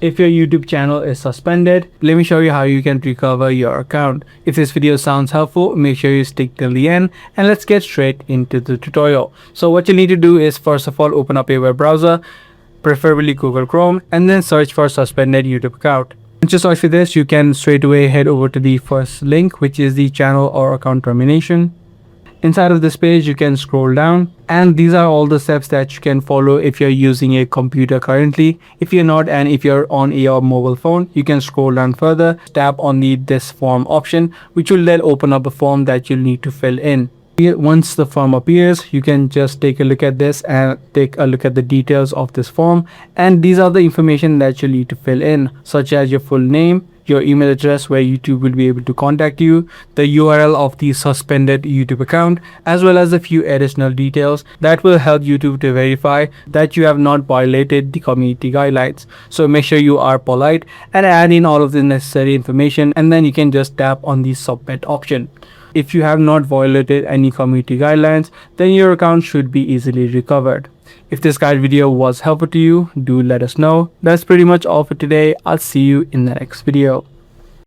if your YouTube channel is suspended, let me show you how you can recover your account. If this video sounds helpful, make sure you stick till the end and let's get straight into the tutorial. So what you need to do is, first of all, open up a web browser, preferably Google Chrome, and then search for suspended YouTube account. Once you search for this, you can straight away head over to the first link, which is the channel or account termination. Inside of this page, you can scroll down, and these are all the steps that you can follow if you're using a computer currently. If you're not, and if you're on a mobile phone, you can scroll down further, tap on the this form option, which will then open up a form that you'll need to fill in. Once the form appears, you can just take a look at this and take a look at the details of this form, and these are the information that you'll need to fill in, such as your full name, your email address where YouTube will be able to contact you, the URL of the suspended YouTube account, as well as a few additional details that will help YouTube to verify that you have not violated the community guidelines. So make sure you are polite and add in all of the necessary information, and then you can just tap on the submit option. If you have not violated any community guidelines, then your account should be easily recovered. If this guide video was helpful to you, do let us know. That's pretty much all for today. I'll see you in the next video.